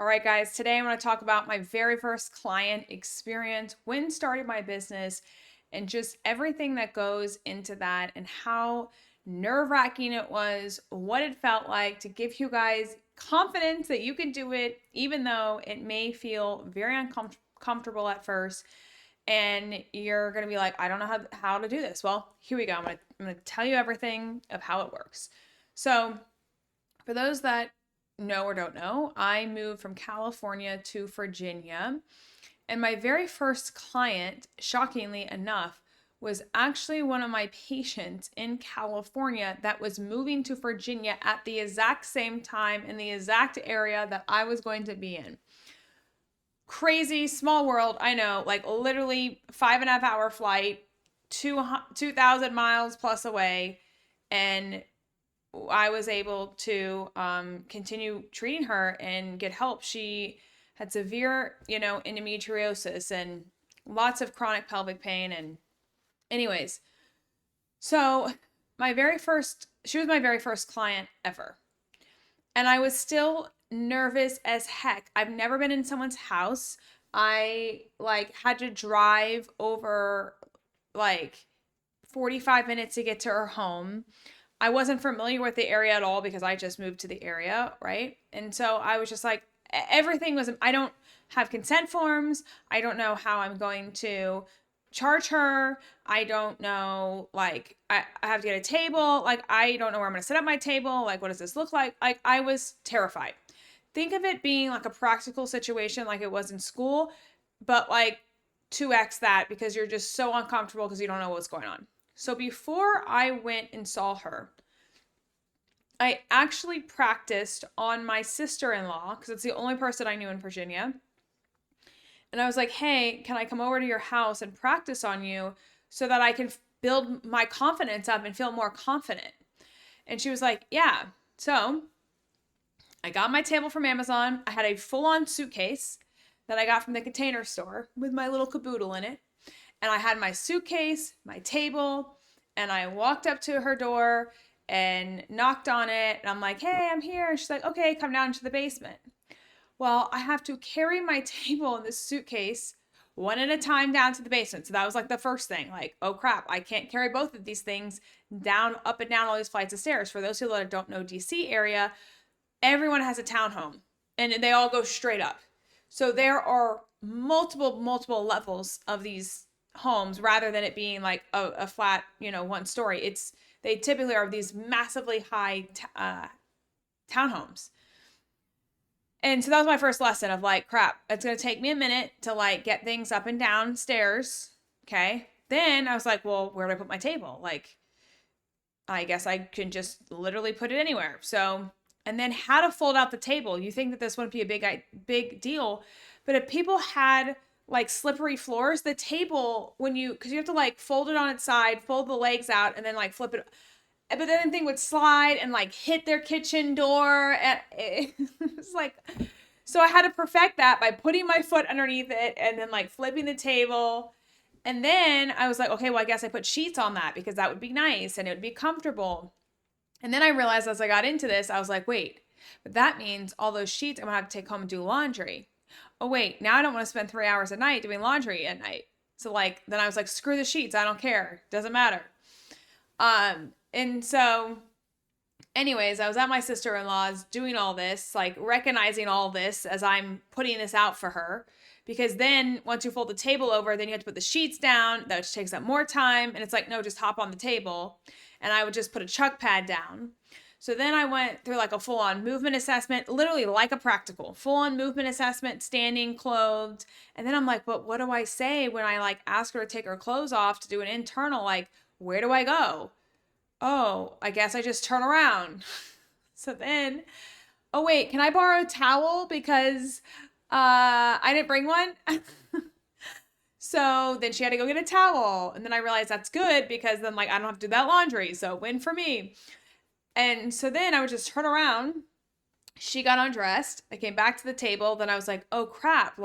All right, guys, today I'm going to talk about my very first client experience, when starting my business, and just everything that goes into that and how nerve-wracking it was, what it felt like to give you guys confidence that you can do it, even though it may feel very uncomfortable at first. And you're going to be like, I don't know how to do this. Well, here we go. I'm going to tell you everything of how it works. So, for those that know or don't know, I moved from California to Virginia. And my very first client, shockingly enough, was actually one of my patients in California that was moving to Virginia at the exact same time in the exact area that I was going to be in. Crazy small world, I know, like literally 5.5 hour flight, 2,000 miles plus away. And I was able to continue treating her and get help. She had severe, endometriosis and lots of chronic pelvic pain. And, anyways, so she was my very first client ever. And I was still nervous as heck. I've never been in someone's house. I had to drive over like 45 minutes to get to her home. I wasn't familiar with the area at all because I just moved to the area, right? And so I was just like, everything was, I don't have consent forms. I don't know how I'm going to charge her. I don't know, I have to get a table. I don't know where I'm going to set up my table. What does this look like? I was terrified. Think of it being like a practical situation like it was in school, but 2x that because you're just so uncomfortable because you don't know what's going on. So before I went and saw her, I actually practiced on my sister-in-law because it's the only person I knew in Virginia. And I was like, hey, can I come over to your house and practice on you so that I can build my confidence up and feel more confident? And she was like, yeah. So I got my table from Amazon. I had a full-on suitcase that I got from the Container Store with my little caboodle in it. And I had my suitcase, my table, and I walked up to her door and knocked on it. And I'm like, hey, I'm here. And she's like, okay, come down to the basement. Well, I have to carry my table in this suitcase one at a time down to the basement. So that was the first thing. Oh crap, I can't carry both of these things down, up and down all these flights of stairs. For those people that don't know DC area, everyone has a townhome and they all go straight up. So there are multiple levels of these homes rather than it being a flat, one story. They typically are these massively high townhomes. And so that was my first lesson of crap, it's going to take me a minute to get things up and down stairs. Okay. Then I was like, well, where do I put my table? I guess I can just literally put it anywhere. So, and then how to fold out the table. You think that this wouldn't be a big deal, but if people had slippery floors, the table, because you have to fold it on its side, fold the legs out, and then flip it. But then the thing would slide and hit their kitchen door. And it was so I had to perfect that by putting my foot underneath it and then flipping the table. And then I was like, okay, well, I guess I put sheets on that because that would be nice and it would be comfortable. And then I realized as I got into this, I was like, wait, but that means all those sheets I'm going to have to take home and do laundry. Oh, wait, now I don't want to spend 3 hours a night doing laundry at night. So then I was like, screw the sheets. I don't care. Doesn't matter. And so anyways, I was at my sister-in-law's doing all this, recognizing all this as I'm putting this out for her. Because then once you fold the table over, then you have to put the sheets down. That takes up more time. And it's no, just hop on the table. And I would just put a chuck pad down. So then I went through a full-on movement assessment, literally like a practical, full-on movement assessment, standing, clothed. And then I'm like, but what do I say when I ask her to take her clothes off to do an internal, where do I go? Oh, I guess I just turn around. So then, oh wait, can I borrow a towel because I didn't bring one? So then she had to go get a towel. And then I realized that's good because then I don't have to do that laundry. So win for me. And so then I would just turn around. She got undressed. I came back to the table. Then I was like, oh crap.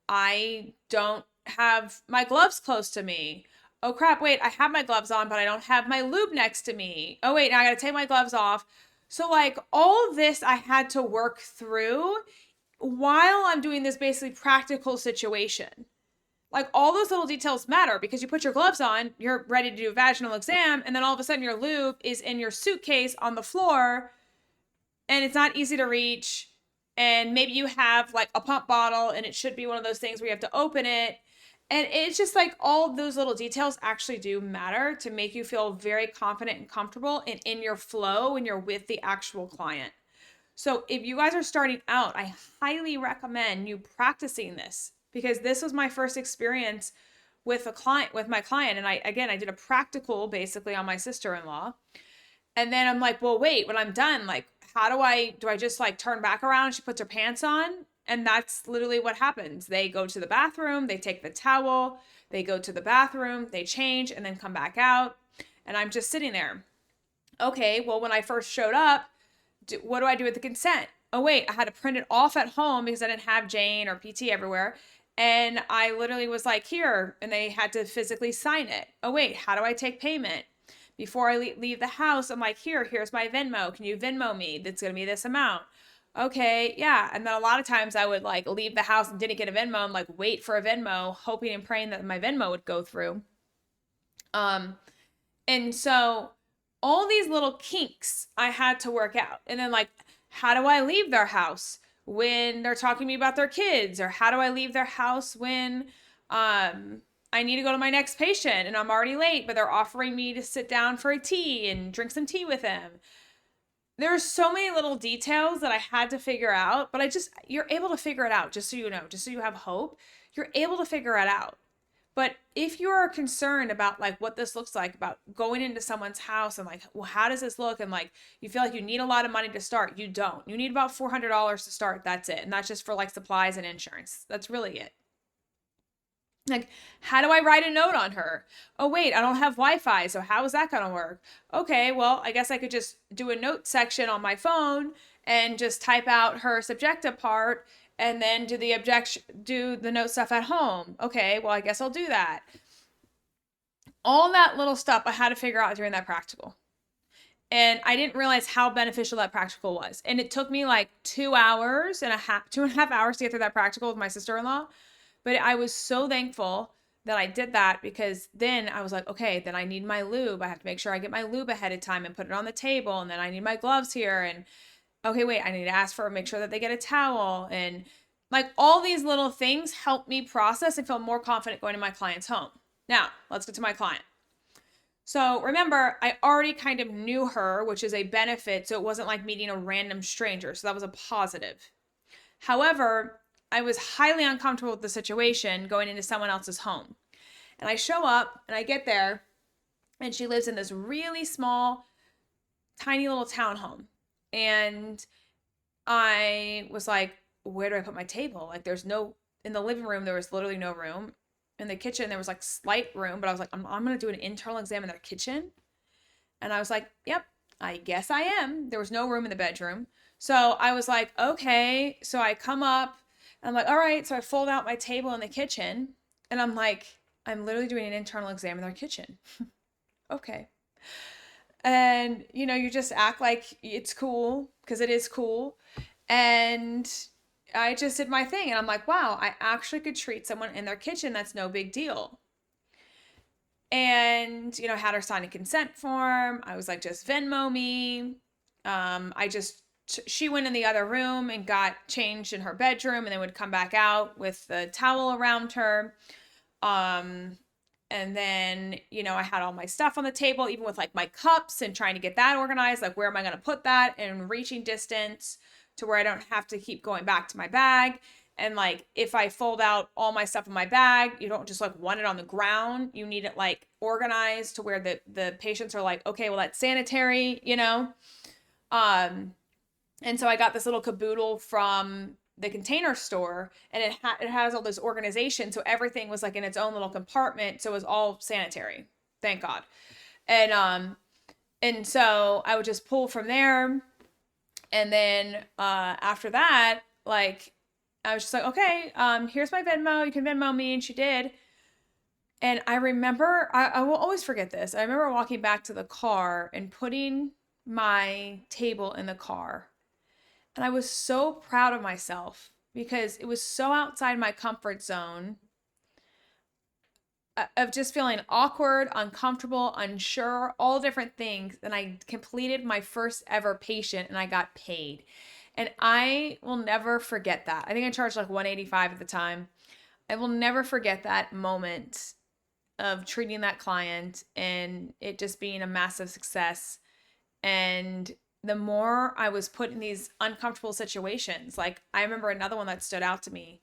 I don't have my gloves close to me. Oh crap. Wait, I have my gloves on, but I don't have my lube next to me. Oh wait, now I got to take my gloves off. So all of this I had to work through while I'm doing this basically practical situation. Like all those little details matter because you put your gloves on, you're ready to do a vaginal exam, and then all of a sudden your lube is in your suitcase on the floor and it's not easy to reach. And maybe you have like a pump bottle and it should be one of those things where you have to open it. And it's just like all those little details actually do matter to make you feel very confident and comfortable and in your flow when you're with the actual client. So if you guys are starting out, I highly recommend you practicing this because this was my first experience with my client. And I did a practical basically on my sister-in-law. And then I'm like, well, wait, when I'm done, like, how do I just like turn back around and she puts her pants on? And that's literally what happens. They go to the bathroom, they take the towel, they go to the bathroom, they change and then come back out. And I'm just sitting there. Okay, well, when I first showed up, what do I do with the consent? Oh, wait, I had to print it off at home because I didn't have Jane or PT everywhere. And I literally was like, here, and they had to physically sign it. Oh, wait, how do I take payment? Before I leave the house, I'm like, here's my Venmo. Can you Venmo me? That's going to be this amount. Okay, yeah. And then a lot of times I would like leave the house and didn't get a Venmo and like wait for a Venmo, hoping and praying that my Venmo would go through. And so all these little kinks I had to work out. And then like, how do I leave their house when they're talking to me about their kids? Or how do I leave their house when I need to go to my next patient and I'm already late, but they're offering me to sit down for a tea and drink some tea with them? There's so many little details that I had to figure out, but you're able to figure it out, just so you know, just so you have hope. You're able to figure it out. But if you are concerned about like what this looks like, about going into someone's house and like, well, how does this look? And like, you feel like you need a lot of money to start. You don't. You need about $400 to start. That's it. And that's just for like supplies and insurance. That's really it. Like, how do I write a note on her? Oh, wait, I don't have Wi-Fi. So how is that going to work? Okay, well, I guess I could just do a note section on my phone and just type out her subjective part and then do the note stuff at home. Okay, well, I guess I'll do that. All that little stuff I had to figure out during that practical. And I didn't realize how beneficial that practical was. And it took me like 2.5 hours to get through that practical with my sister-in-law. But I was so thankful that I did that because then I was like, okay, then I need my lube. I have to make sure I get my lube ahead of time and put it on the table. And then I need my gloves here. And okay, wait, I need to make sure that they get a towel. And like all these little things help me process and feel more confident going to my client's home. Now, let's get to my client. So remember, I already kind of knew her, which is a benefit. So it wasn't like meeting a random stranger. So that was a positive. However, I was highly uncomfortable with the situation going into someone else's home. And I show up and I get there and she lives in this really small, tiny little townhome. And I was like, where do I put my table? Like in the living room, there was literally no room. In the kitchen, there was like slight room, but I was like, I'm going to do an internal exam in their kitchen. And I was like, yep, I guess I am. There was no room in the bedroom. So I was like, okay. So I come up and I'm like, all right. So I fold out my table in the kitchen and I'm like, I'm literally doing an internal exam in their kitchen. Okay. And, you just act like it's cool because it is cool. And I just did my thing and I'm like, wow, I actually could treat someone in their kitchen. That's no big deal. And, had her sign a consent form. I was like, just Venmo me. She went in the other room and got changed in her bedroom and then would come back out with the towel around her. And then, I had all my stuff on the table, even with like my cups and trying to get that organized. Like, where am I going to put that in reaching distance to where I don't have to keep going back to my bag. And like, if I fold out all my stuff in my bag, you don't just like want it on the ground. You need it like organized to where the patients are like, okay, well, that's sanitary, And so I got this little caboodle from the Container Store and it has all this organization. So everything was like in its own little compartment. So it was all sanitary. Thank God. And so I would just pull from there. And then after that, like, I was just like, okay, here's my Venmo. You can Venmo me. And she did. And I remember, I will always forget this. I remember walking back to the car and putting my table in the car. And I was so proud of myself because it was so outside my comfort zone of just feeling awkward, uncomfortable, unsure, all different things. And I completed my first ever patient and I got paid. And I will never forget that. I think I charged like $185 at the time. I will never forget that moment of treating that client and it just being a massive success. And the more I was put in these uncomfortable situations, like I remember another one that stood out to me.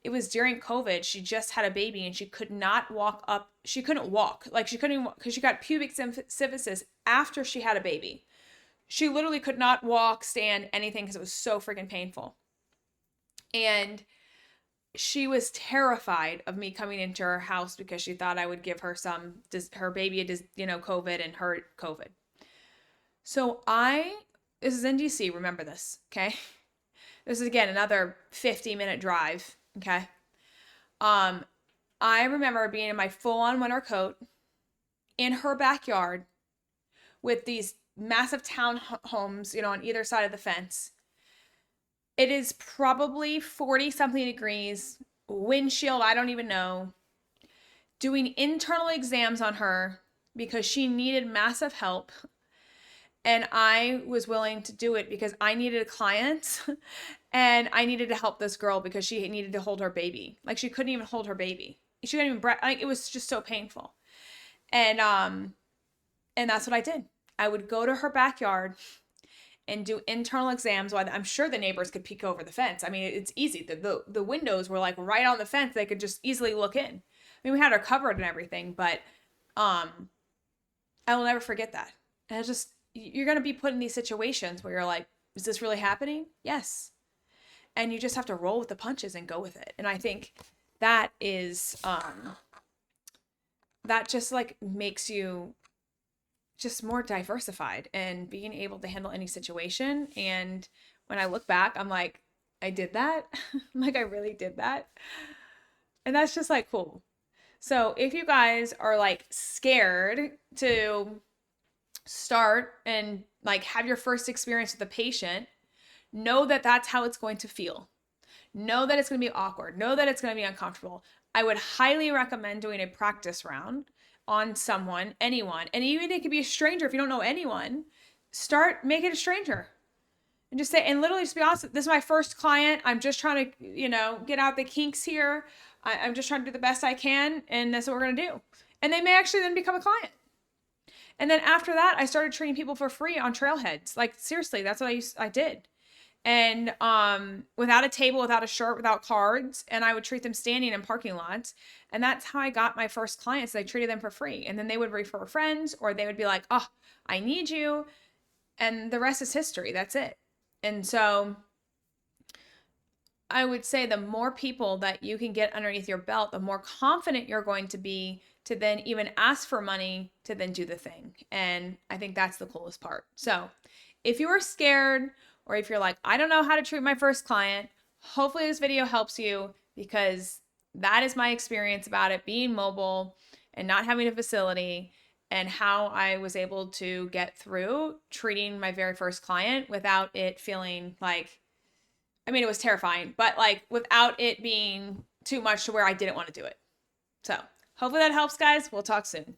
It was during COVID. She just had a baby and she could not walk up. She couldn't walk. Like she couldn't even, because she got pubic symphysis after she had a baby. She literally could not walk, stand, anything because it was so freaking painful. And she was terrified of me coming into her house because she thought I would give her her baby, COVID and her COVID. So this is in DC, remember this, okay? This is again another 50-minute drive, okay? I remember being in my full-on winter coat in her backyard with these massive townhomes, on either side of the fence. It is probably 40 something degrees, windshield, I don't even know, doing internal exams on her because she needed massive help. And I was willing to do it because I needed a client and I needed to help this girl because she needed to hold her baby. Like she couldn't even hold her baby. She couldn't even like it was just so painful. And that's what I did. I would go to her backyard and do internal exams while I'm sure the neighbors could peek over the fence. I mean, it's easy. The windows were like right on the fence. They could just easily look in. I mean, we had her covered and everything, but I will never forget that. And it's just you're going to be put in these situations where you're like, is this really happening? Yes. And you just have to roll with the punches and go with it. And I think that is, that just like makes you just more diversified and being able to handle any situation. And when I look back, I'm like, I did that. Like I really did that. And that's just like cool. So if you guys are like scared to start and like have your first experience with a patient, know that that's how it's going to feel. Know that it's going to be awkward. Know that it's going to be uncomfortable. I would highly recommend doing a practice round on someone, anyone. And even it could be a stranger if you don't know anyone. Make it a stranger. And just say, and literally just be honest, this is my first client. I'm just trying to, get out the kinks here. I'm just trying to do the best I can. And that's what we're going to do. And they may actually then become a client. And then after that, I started treating people for free on trailheads. Like seriously, that's what I did. And without a table, without a shirt, without cards, and I would treat them standing in parking lots. And that's how I got my first clients. I treated them for free. And then they would refer friends or they would be like, oh, I need you. And the rest is history. That's it. And so I would say the more people that you can get underneath your belt, the more confident you're going to be to then even ask for money to then do the thing. And I think that's the coolest part. So if you are scared or if you're like, I don't know how to treat my first client, hopefully this video helps you because that is my experience about it, being mobile and not having a facility and how I was able to get through treating my very first client without it feeling like, I mean, it was terrifying, but like without it being too much to where I didn't want to do it. So hopefully that helps, guys. We'll talk soon.